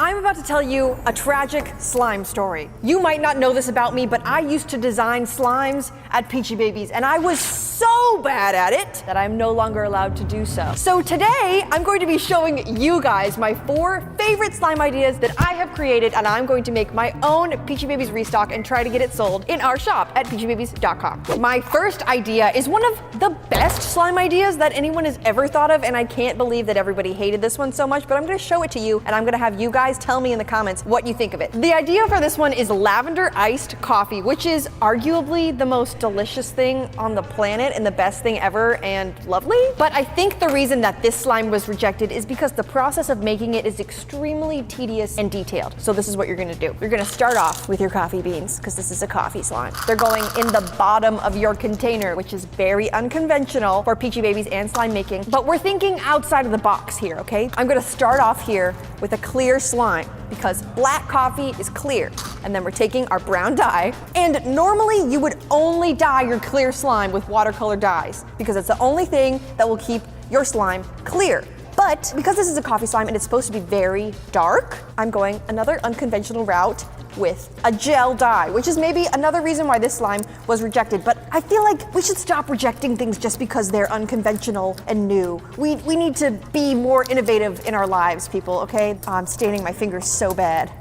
I'm about to tell you a tragic slime story. You might not know this about me, but I used to design slimes at Peachybbies, and I was so bad at it that I'm no longer allowed to do so. So today, I'm going to be showing you guys my 4 favorite slime ideas that I have created, and I'm going to make my own Peachybbies restock and try to get it sold in our shop at peachybbies.com. My first idea is one of the best slime ideas that anyone has ever thought of, and I can't believe that everybody hated this one so much, but I'm gonna show it to you, and I'm gonna have you guys tell me in the comments what you think of it. The idea for this one is lavender iced coffee, which is arguably the most delicious thing on the planet and the best thing ever and lovely. But I think the reason that this slime was rejected is because the process of making it is extremely tedious and detailed. So this is what you're gonna do. You're gonna start off with your coffee beans, because this is a coffee slime. They're going in the bottom of your container, which is very unconventional for Peachybbies and slime making, but we're thinking outside of the box here, okay? I'm gonna start off here with a clear slime because black coffee is clear. And then we're taking our brown dye, and normally you would only dye your clear slime with watercolor dyes because it's the only thing that will keep your slime clear. But because this is a coffee slime and it's supposed to be very dark, I'm going another unconventional route with a gel dye, which is maybe another reason why this slime was rejected. But I feel like we should stop rejecting things just because they're unconventional and new. We need to be more innovative in our lives, people, okay? I'm staining my fingers so bad.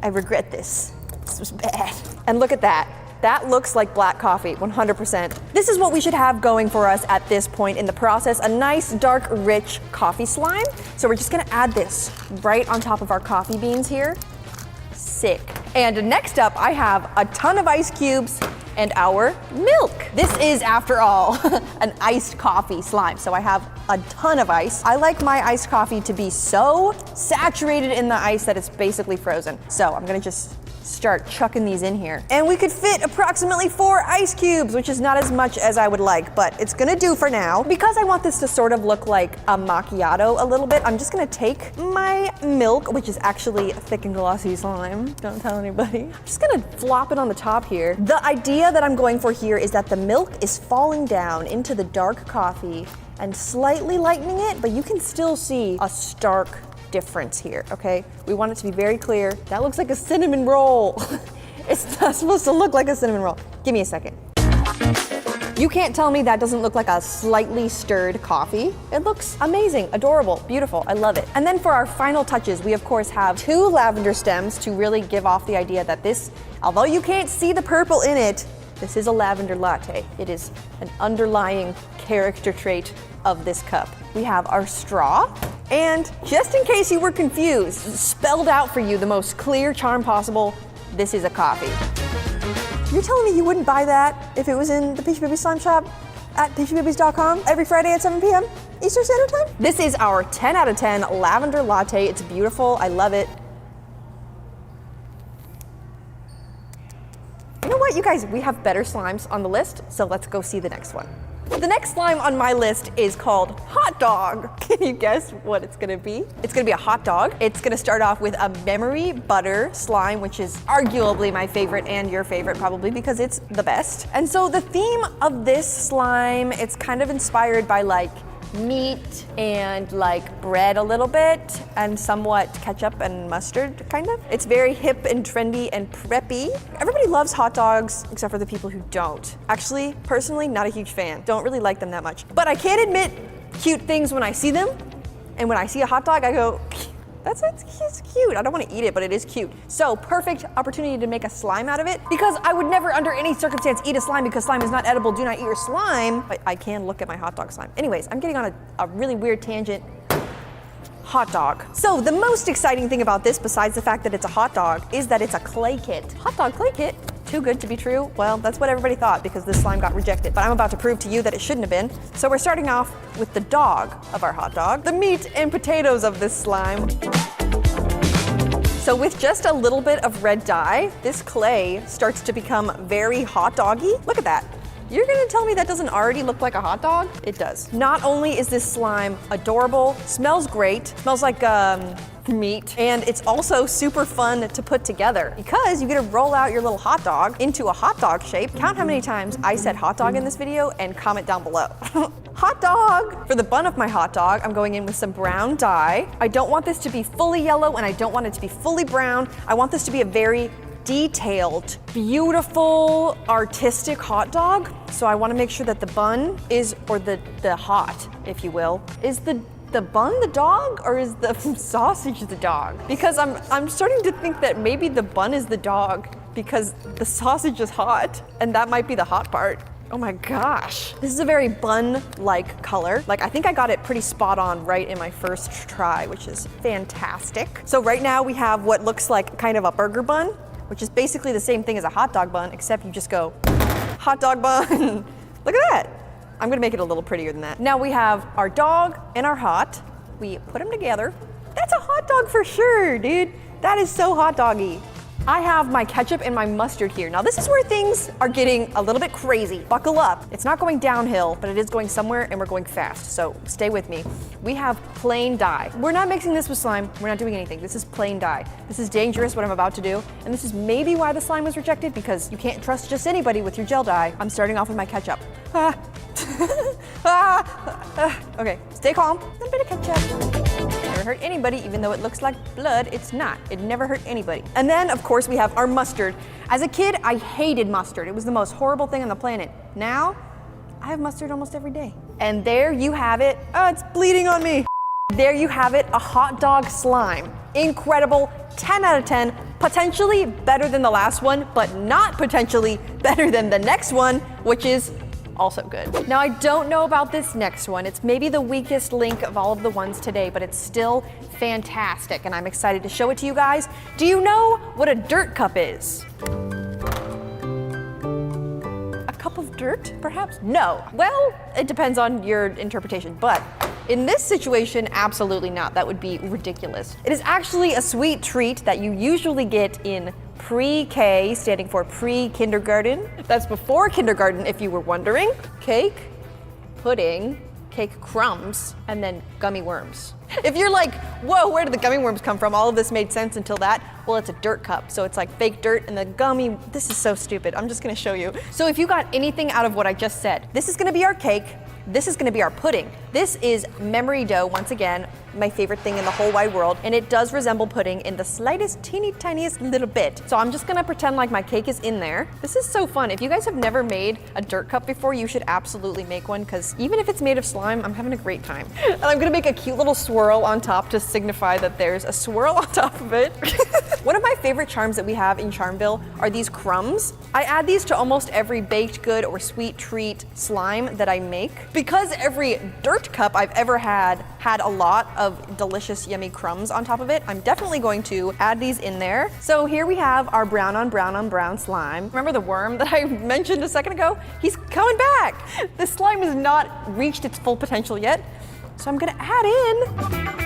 I regret this. This was bad. And look at that. That looks like black coffee, 100%. This is what we should have going for us at this point in the process, a nice, dark, rich coffee slime. So we're just gonna add this right on top of our coffee beans here. Sick. And next up, I have a ton of ice cubes and our milk. This is, after all, an iced coffee slime. So I have a ton of ice. I like my iced coffee to be so saturated in the ice that it's basically frozen. So I'm gonna just start chucking these in here. And we could fit approximately 4 ice cubes, which is not as much as I would like, but it's gonna do for now. Because I want this to sort of look like a macchiato a little bit, I'm just gonna take my milk, which is actually a thick and glossy slime. Don't tell anybody. I'm just gonna flop it on the top here. The idea that I'm going for here is that the milk is falling down into the dark coffee and slightly lightening it, but you can still see a stark difference here, okay? We want it to be very clear. That looks like a cinnamon roll. It's not supposed to look like a cinnamon roll. Give me a second. You can't tell me that doesn't look like a slightly stirred coffee. It looks amazing, adorable, beautiful. I love it. And then for our final touches, we of course have 2 lavender stems to really give off the idea that this, although you can't see the purple in it, this is a lavender latte. It is an underlying character trait of this cup. We have our straw, and just in case you were confused, spelled out for you the most clear charm possible, this is a coffee. You're telling me you wouldn't buy that if it was in the Peachybbies slime shop at peachybbies.com every Friday at 7 p.m. Eastern Standard Time? This is our 10 out of 10 lavender latte. It's beautiful, I love it. You know what, you guys, we have better slimes on the list, so let's go see the next one. The next slime on my list is called hot dog. Can you guess what it's gonna be? It's gonna be a hot dog. It's gonna start off with a memory butter slime, which is arguably my favorite and your favorite probably because it's the best. And so the theme of this slime, it's kind of inspired by like meat and like bread a little bit and somewhat ketchup and mustard kind of. It's very hip and trendy and preppy. Everybody loves hot dogs except for the people who don't. Actually, personally, not a huge fan. Don't really like them that much. But I can't admit cute things when I see them. And when I see a hot dog, I go, it's cute. I don't want to eat it, but it is cute. So perfect opportunity to make a slime out of it because I would never under any circumstance eat a slime because slime is not edible. Do not eat your slime. But I can look at my hot dog slime. Anyways, I'm getting on a really weird tangent. Hot dog. So the most exciting thing about this, besides the fact that it's a hot dog, is that it's a clay kit. Hot dog clay kit? Too good to be true? Well, that's what everybody thought because this slime got rejected. But I'm about to prove to you that it shouldn't have been. So we're starting off with the dog of our hot dog, the meat and potatoes of this slime. So with just a little bit of red dye, this clay starts to become very hot doggy. Look at that. You're gonna tell me that doesn't already look like a hot dog? It does. Not only is this slime adorable, smells great, smells like meat. And it's also super fun to put together because you get to roll out your little hot dog into a hot dog shape. Count how many times I said hot dog in this video and comment down below. Hot dog! For the bun of my hot dog, I'm going in with some brown dye. I don't want this to be fully yellow and I don't want it to be fully brown. I want this to be a very detailed, beautiful, artistic hot dog. So I want to make sure that the bun is, or the hot, if you will, is the bun the dog or is the sausage the dog? Because I'm starting to think that maybe the bun is the dog because the sausage is hot and that might be the hot part. Oh my gosh. This is a very bun-like color. Like, I think I got it pretty spot on right in my first try, which is fantastic. So right now we have what looks like kind of a burger bun, which is basically the same thing as a hot dog bun, except you just go, hot dog bun. Look at that. I'm gonna make it a little prettier than that. Now we have our dog and our hot. We put them together. That's a hot dog for sure, dude. That is so hot doggy. I have my ketchup and my mustard here. Now this is where things are getting a little bit crazy. Buckle up. It's not going downhill, but it is going somewhere and we're going fast. So stay with me. We have plain dye. We're not mixing this with slime. We're not doing anything. This is plain dye. This is dangerous, what I'm about to do. And this is maybe why the slime was rejected, because you can't trust just anybody with your gel dye. I'm starting off with my ketchup. Okay, stay calm. A little bit of ketchup. Never hurt anybody, even though it looks like blood, it's not. It never hurt anybody. And then, of course, we have our mustard. As a kid, I hated mustard. It was the most horrible thing on the planet. Now, I have mustard almost every day. And there you have it. Oh, it's bleeding on me. There you have it, a hot dog slime. Incredible, 10 out of 10, potentially better than the last one, but not potentially better than the next one, which is also good. Now I don't know about this next one. It's maybe the weakest link of all of the ones today, but it's still fantastic and I'm excited to show it to you guys. Do you know what a dirt cup is? A cup of dirt, perhaps? No. Well, it depends on your interpretation, but in this situation, absolutely not. That would be ridiculous. It is actually a sweet treat that you usually get in pre-K, standing for pre-kindergarten. That's before kindergarten, if you were wondering. Cake, pudding, cake crumbs, and then gummy worms. If you're like, whoa, where did the gummy worms come from? All of this made sense until that. Well, it's a dirt cup, so it's like fake dirt and the gummy. This is so stupid. I'm just gonna show you. So if you got anything out of what I just said, this is gonna be our cake. This is gonna be our pudding. This is memory dough, once again, my favorite thing in the whole wide world, and it does resemble pudding in the slightest, teeny tiniest little bit. So I'm just gonna pretend like my cake is in there. This is so fun. If you guys have never made a dirt cup before, you should absolutely make one, because even if it's made of slime, I'm having a great time. And I'm gonna make a cute little swirl on top to signify that there's a swirl on top of it. One of my favorite charms that we have in Charmville are these crumbs. I add these to almost every baked good or sweet treat slime that I make. Because every dirt cup I've ever had a lot of delicious, yummy crumbs on top of it, I'm definitely going to add these in there. So here we have our brown on brown on brown slime. Remember the worm that I mentioned a second ago? He's coming back. This slime has not reached its full potential yet. So I'm gonna add in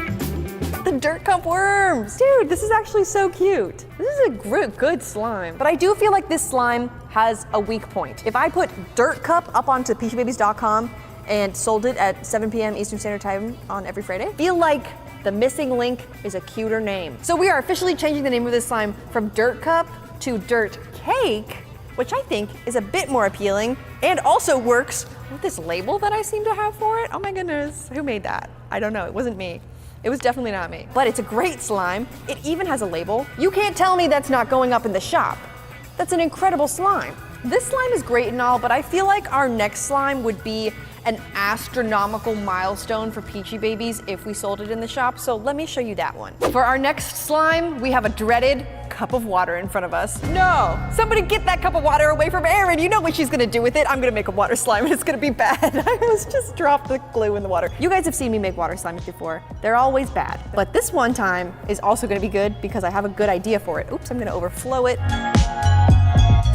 the dirt cup worms. Dude, this is actually so cute. This is a good slime. But I do feel like this slime has a weak point. If I put dirt cup up onto peachybbies.com and sold it at 7 p.m. Eastern Standard Time on every Friday, I feel like the missing link is a cuter name. So we are officially changing the name of this slime from dirt cup to dirt cake, which I think is a bit more appealing and also works with this label that I seem to have for it. Oh my goodness, who made that? I don't know, it wasn't me. It was definitely not me. But it's a great slime. It even has a label. You can't tell me that's not going up in the shop. That's an incredible slime. This slime is great and all, but I feel like our next slime would be an astronomical milestone for Peachybbies if we sold it in the shop, so let me show you that one. For our next slime, we have a dreaded cup of water in front of us. No, somebody get that cup of water away from Erin. You know what she's gonna do with it. I'm gonna make a water slime and it's gonna be bad. I almost just dropped the glue in the water. You guys have seen me make water slimes before. They're always bad, but this one time is also gonna be good because I have a good idea for it. Oops, I'm gonna overflow it.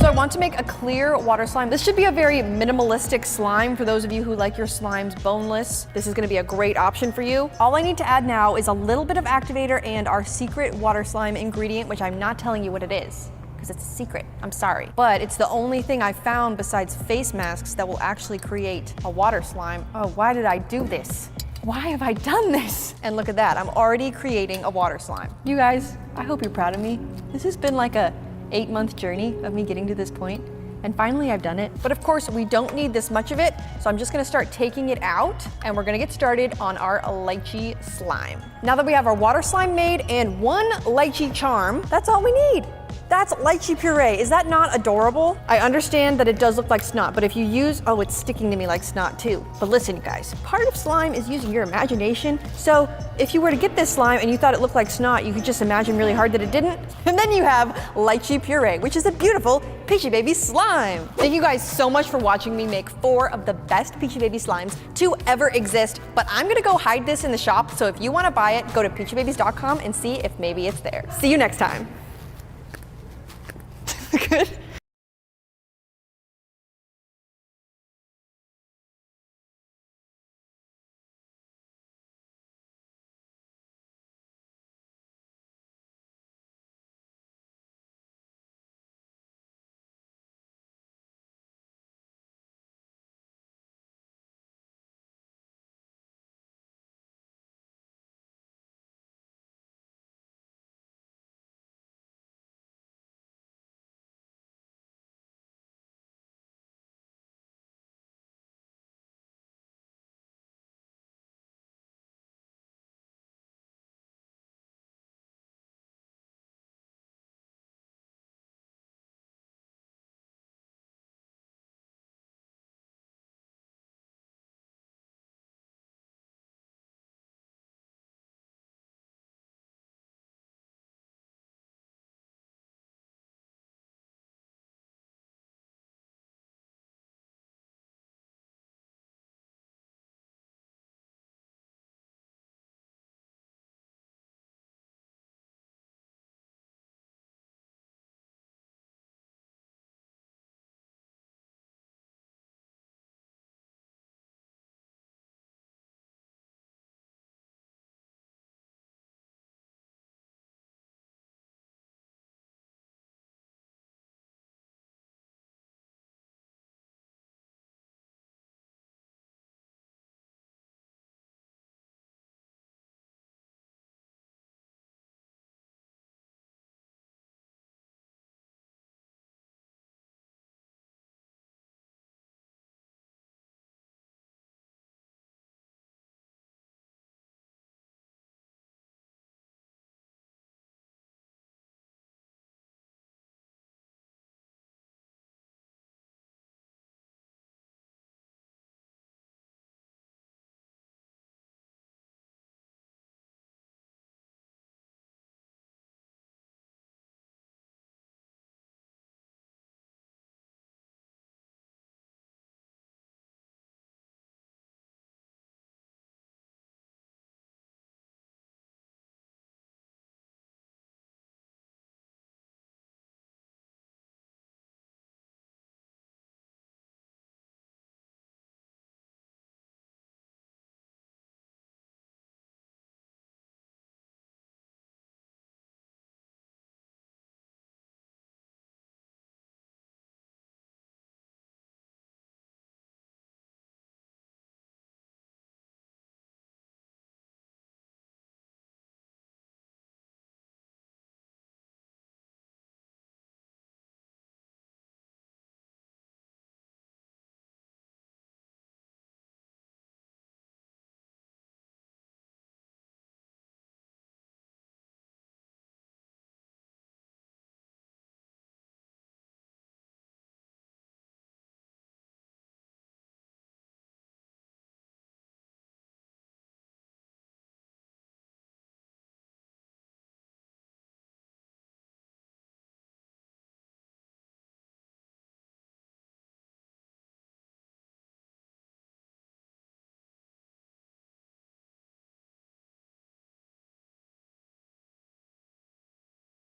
So I want to make a clear water slime. This should be a very minimalistic slime for those of you who like your slimes boneless. This is gonna be a great option for you. All I need to add now is a little bit of activator and our secret water slime ingredient, which I'm not telling you what it is, because it's a secret, I'm sorry. But it's the only thing I found besides face masks that will actually create a water slime. Oh, why did I do this? Why have I done this? And look at that, I'm already creating a water slime. You guys, I hope you're proud of me. This has been like a 8-month journey of me getting to this point. And finally I've done it. But of course we don't need this much of it. So I'm just gonna start taking it out and we're gonna get started on our lychee slime. Now that we have our water slime made and 1 lychee charm, that's all we need. That's lychee puree. Is that not adorable? I understand that it does look like snot, but if you use, oh, it's sticking to me like snot too. But listen, you guys, part of slime is using your imagination. So if you were to get this slime and you thought it looked like snot, you could just imagine really hard that it didn't. And then you have lychee puree, which is a beautiful Peachy Baby slime. Thank you guys so much for watching me make 4 of the best Peachy Baby slimes to ever exist. But I'm gonna go hide this in the shop. So if you wanna buy it, go to peachybbies.com and see if maybe it's there. See you next time. Good.